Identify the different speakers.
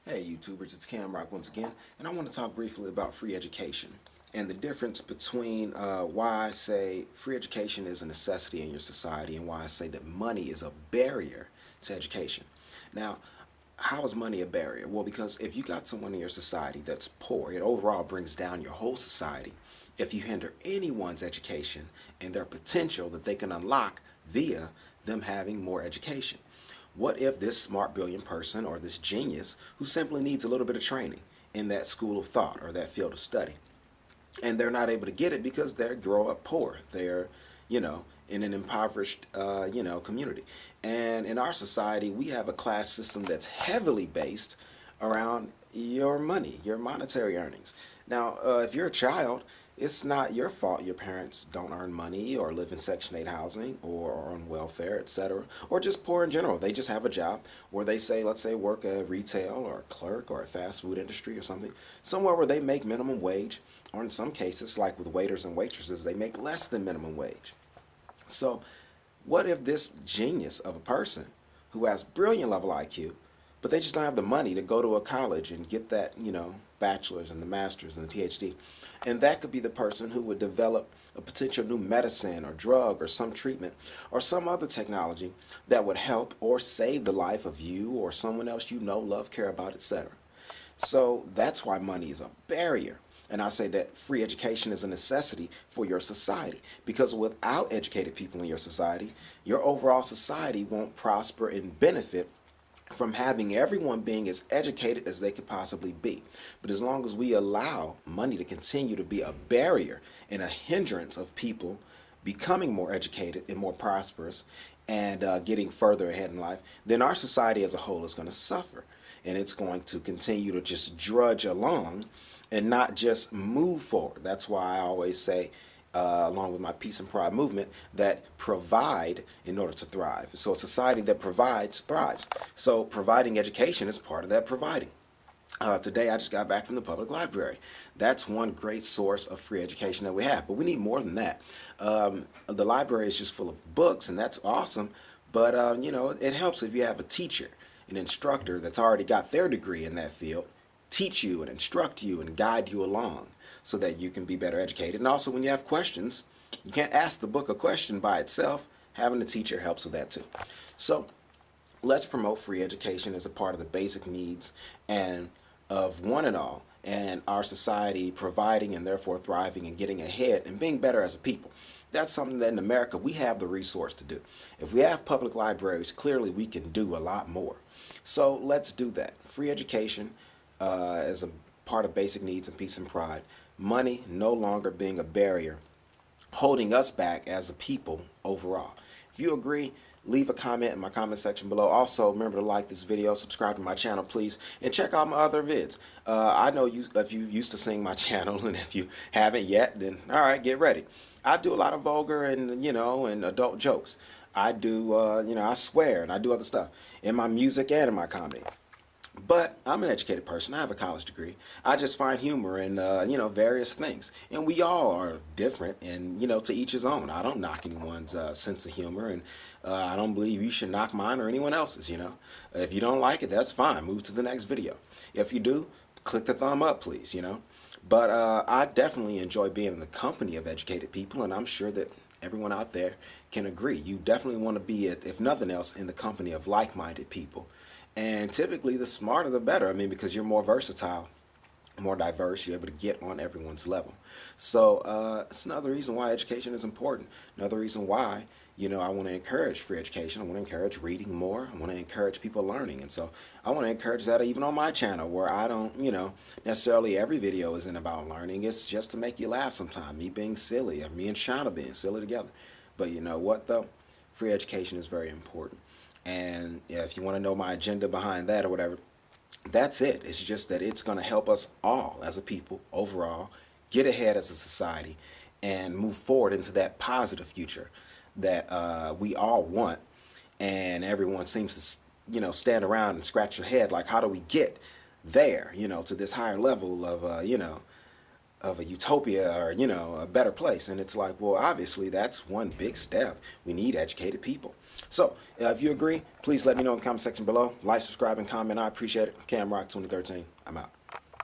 Speaker 1: Hey YouTubers, it's Cam Rock once again, and I want to talk briefly about free education and the difference between why I say free education is a necessity in your society and why I say that money is a barrier to education. Now, how is money a barrier? Well, because if you got someone in your society that's poor, it overall brings down your whole society if you hinder anyone's education and their potential that they can unlock via them having more education. What if this smart brilliant person or this genius who simply needs a little bit of training in that school of thought or that field of study, and they're not able to get it because they grow up poor. They're, in an impoverished, community. And in our society, we have a class system that's heavily based around your money, your monetary earnings. Now, if you're a child, it's not your fault your parents don't earn money or live in Section 8 housing or are on welfare, etc., or just poor in general. They just have a job where they say, let's say, work at retail or a clerk or a fast food industry or something, somewhere where they make minimum wage, or in some cases, like with waiters and waitresses, they make less than minimum wage. So, what if this genius of a person who has brilliant level IQ, but they just don't have the money to go to a college and get that, bachelor's and the master's and the PhD. And that could be the person who would develop a potential new medicine or drug or some treatment or some other technology that would help or save the life of you or someone else you know, love, care about, etc. So that's why money is a barrier. And I say that free education is a necessity for your society, because without educated people in your society, your overall society won't prosper and benefit from having everyone being as educated as they could possibly be. But as long as we allow money to continue to be a barrier and a hindrance of people becoming more educated and more prosperous and getting further ahead in life, then our society as a whole is going to suffer. And it's going to continue to just drudge along and not just move forward. That's why I always say, along with my peace and pride movement, that provide in order to thrive. So a society that provides thrives. So providing education is part of that providing. Today I just got back from the public library. That's one great source of free education that we have, but we need more than that. The library is just full of books, and that's awesome, but it helps if you have a teacher, an instructor that's already got their degree in that field, teach you and instruct you and guide you along so that you can be better educated. And also when you have questions, you can't ask the book a question by itself. Having a teacher helps with that too. So let's promote free education as a part of the basic needs and of one and all, and our society providing and therefore thriving and getting ahead and being better as a people. That's something that in America we have the resource to do. If we have public libraries, clearly we can do a lot more. So let's do that. Free education as a part of basic needs and peace and pride. Money no longer being a barrier, holding us back as a people overall. If you agree, leave a comment in my comment section below. Also, remember to like this video, subscribe to my channel, please, and check out my other vids. I know you if you used to sing my channel, and if you haven't yet, then all right, get ready. I do a lot of vulgar and and adult jokes. I do I swear, and I do other stuff in my music and in my comedy. But I'm an educated person. I have a college degree. I just find humor in, various things. And we all are different and, to each his own. I don't knock anyone's sense of humor, and I don't believe you should knock mine or anyone else's. If you don't like it, that's fine. Move to the next video. If you do, click the thumb up, please. But I definitely enjoy being in the company of educated people, and I'm sure that everyone out there can agree. You definitely want to be, if nothing else, in the company of like-minded people. And typically, the smarter the better. I mean, because you're more versatile, more diverse, you're able to get on everyone's level. So it's another reason why education is important. Another reason why, I want to encourage free education. I want to encourage reading more. I want to encourage people learning. And so I want to encourage that even on my channel, where I don't, necessarily every video isn't about learning. It's just to make you laugh sometime. Me being silly, or me and Shauna being silly together. But you know what, though? Free education is very important. And if you want to know my agenda behind that or whatever, that's it. It's just that it's going to help us all as a people overall get ahead as a society and move forward into that positive future that we all want. And everyone seems to, stand around and scratch their head like, how do we get there, to this higher level of, of a utopia or, a better place. And it's like, well, obviously that's one big step. We need educated people. So, if you agree, please let me know in the comment section below. Like, subscribe, and comment. I appreciate it. Cam Rock 2013. I'm out.